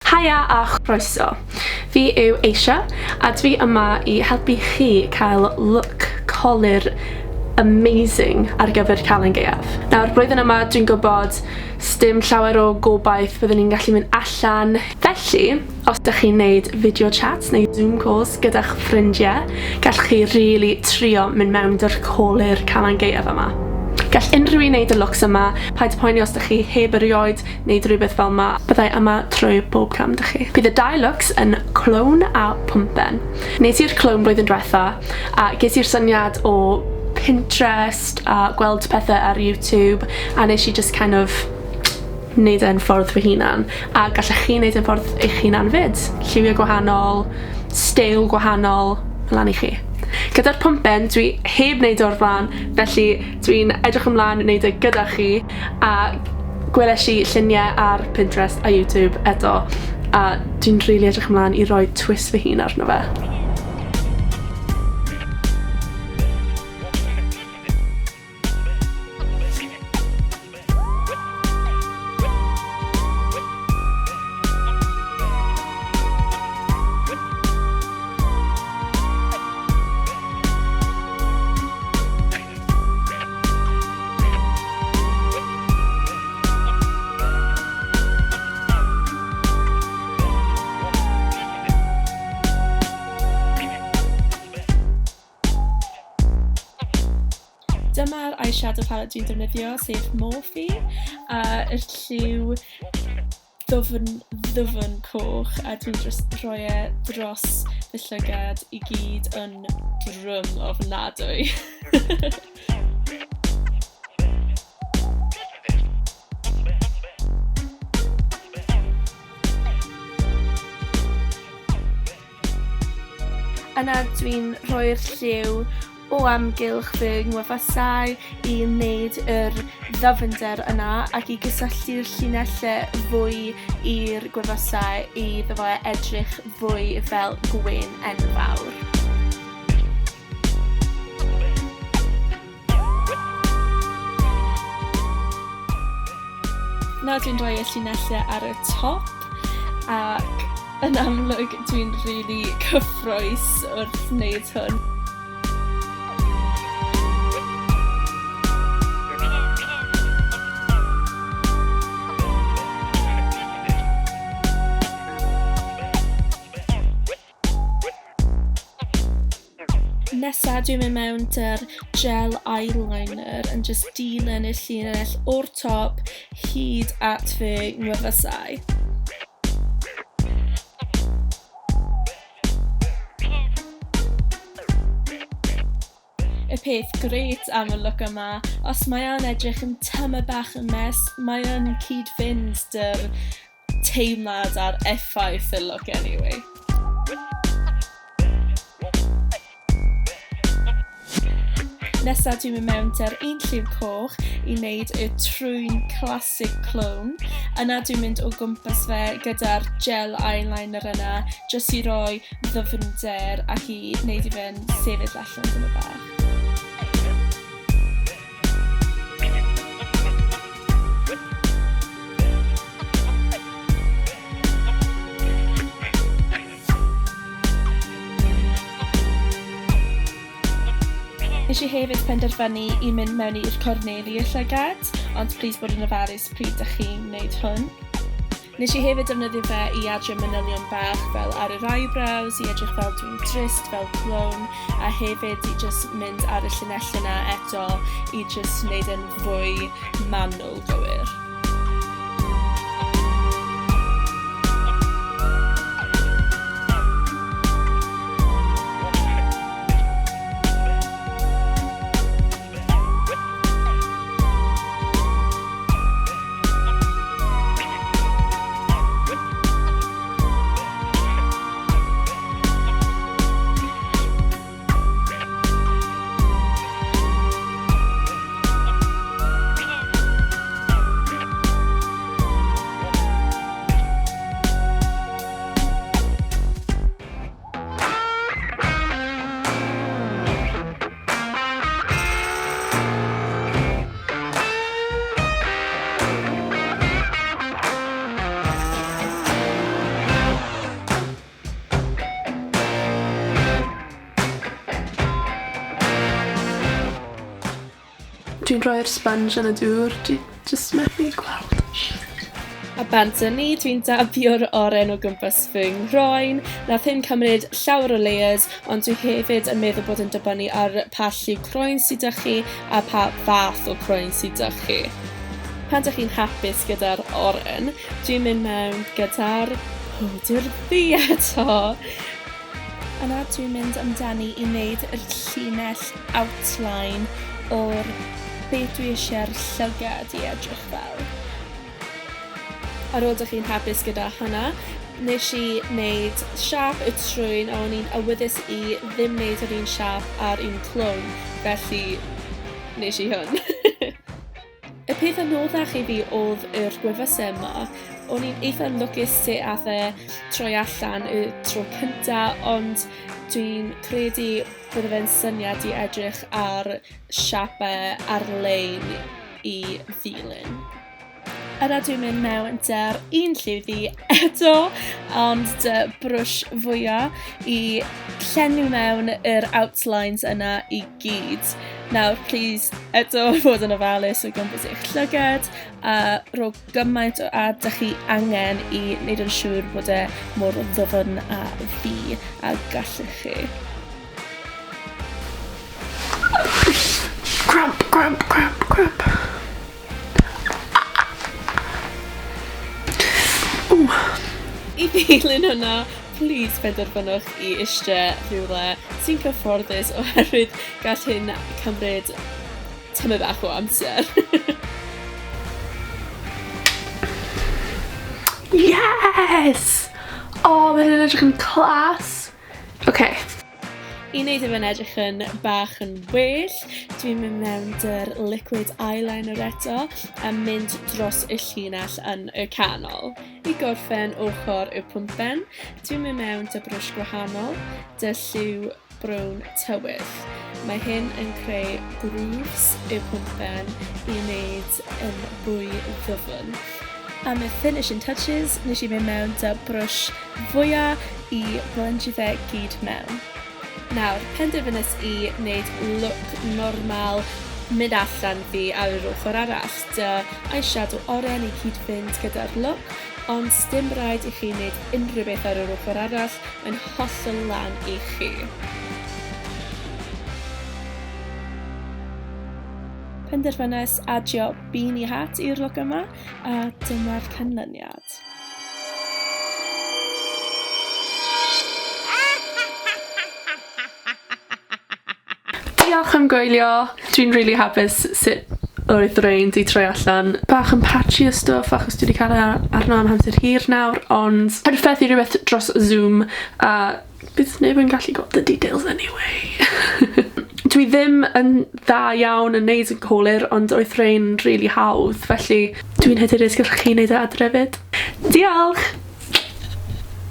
Haia a Croeso. Fi yw Aisha a dwi yma I helpu chi cael look colur amazing ar gyfer Calan Gaeaf. Nawr, blwyddyn yma dwi'n gwybod sdim llawer o gobaith byddwn ni'n gallu mynd allan. Felly, os ydych chi'n neud video chats neu Zoom calls gyda'ch ffrindiau, gallwch chi really trio mynd mewn dy'r colur Calan Gaeaf yma. Gall unrhyw un neud y looks yma, paid poeni os ydych chi heb erioed neud rhywbeth fel yma, byddai yma trwy bob cam ydych chi. Bydd y dau looks yn clown a pwmpen. Nes i'r clown blwyddyn diwetha a ges i'r syniad o Pinterest a gweld pethau ar YouTube a nes I just kind of neud e'n ffordd fy hunan a gallech chi neud e'n ffordd eich hunan fyd. Lliwiau gwahanol, steil gwahanol, lan I chi. Gyda'r pwmpen, dwi heb wneud o'r blaen, felly dwi'n edrych ymlaen wneud e gyda chi a gwelais I lluniau ar Pinterest a YouTube eto a dwi'n really edrych ymlaen I roi twist fy hun arno fe. Dyma'r eyeshadow palette dwi'n defnyddio, sef Morphe, a yr lliw ddwfn coch, a dwi'n just rhoi e dros fy llygad I gyd yn drwm ofnadwy. Yna dwi'n rhoi'r lliw o amgylch fy ngwefusau I wneud yr ddyfnder yna ac I gysylltu'r llinellau fwy i'r gwefusau iddo fe edrych fwy fel gwyn enfawr. Nawr dwi'n rhoi y llinellau ar y top ac yn amlwg dwi'n really cyffrous wrth wneud hwn. Nesa dwi'n mynd mewn dy'r gel eyeliner yn just dilyn y llinell o'r top hyd at fy ngwefusau. Y peth grêt am y look yma, os mae o'n edrych yn tyma bach yn mes, mae o'n cyd-fynd dy'r teimlad a'r effaith y look anyway. Nesa dwi'n mynd mewn dy'r un lliw coch I wneud y trwy'n classic clown. Yna dwi'n mynd o gwmpas fe gyda'r gel eyeliner yna, jyst I roi ddyfnder ac I wneud I fe'n sefyll allan dyma bach. Nes I hefyd penderfynu I mynd mewn i'r corneli y llygad, ond plis bod yn ofalus pryd ydych chi'n gwneud hwn. Nes I hefyd defnyddio fe I adre manylion bach fel ar yr eyebrows, I edrych fel dwi'n drist, fel clown, a hefyd I just mynd ar y llinell yna eto I just wneud yn fwy manwl gywir. Dwi'n rhoi'r sponge yn y dŵr, dwi jyst methu gweld. A bant ni, dwi'n dabio'r oren o gwmpas fy nghroen. Nath hyn cymryd llawer o layers, ond dwi hefyd yn meddwl bod yn dibynnu ar pa lliw croen sydd â chi a pa fath o croen sydd â chi. Pan ydych chi'n hapus gyda'r oren, dwi'n mynd mewn gyda'r powdr ddu eto. Yna dwi'n mynd amdani i wneud y llinell outline o'r beth dwi eisiau'r llygad i edrych fel. Ar ôl ydych chi'n hapus gyda hynna, nes i wneud siap y trwyn a o'n i'n awyddus i ddim wneud yr un siap ar un clwn, felly nes i hwn. Y peth anoddach i fi oedd yr gwefus yma. O'n i'n eitha lwcus sut ath e troi allan y tro cynta, ond dwi'n credu bydde fe'n syniad i edrych ar siapau ar-lein i ddilyn. Yna dwi'n mynd mewn dy'r un lliw ddi eto, ond dy brwsh fwyaf i llenwi mewn yr outlines yna i gyd. Nawr, please, eto fod yn ofalus o gwmpas eich llygad, a rho gymaint o ydych chi angen i wneud yn siŵr bod e mor ddwfn a ddu a gallech chi. Cramp. I ddilyn hwnna, please penderfynwch i eistedd rhywle sy'n cyfforddus oherwydd gall hyn cymryd tymed bach o amser. Yes! Oh, mae'n edrych yn clas. Okay. I wneud efo'n edrych yn bach yn well, dwi'n mynd mewn dy'r liquid eyeliner eto a mynd dros y llinell yn y canol. I gorffen ochr y pwmpen, dwi'n mynd mewn dy brwsh gwahanol, dy lliw brown tywyll. Mae hyn yn creu grooves y pwmpen i wneud yn fwy ddyfn. Am y finishing touches, nes i mynd mewn dy brwsh fwyaf i blendio fe gyd mewn. Nawr, penderfynus i wneud look normal, mynd allan fi ar yr ochr arall. Dy eyeshadow oren i cyd-fynd gyda'r look, ond dim rhaid i chi wneud unrhyw beth ar yr ochr arall, mae'n hollol lan i chi. Penderfynus adio beanie hat i'r look yma, a dyma'r canlyniad. Diolch am gwylio. Dwi'n really hapus sut oedd rein di troi allan. Bach yn patchy o stwff achos dwi wedi cael arno am amser hir nawr, ond perffaith i rhywbeth dros Zoom a bydd neb yn gallu gweld the details anyway. Dwi ddim yn dda iawn yn neud yn colur, ond oedd rein really hawdd, felly dwi'n hyderus gallwch chi wneud adre 'fyd. Diolch!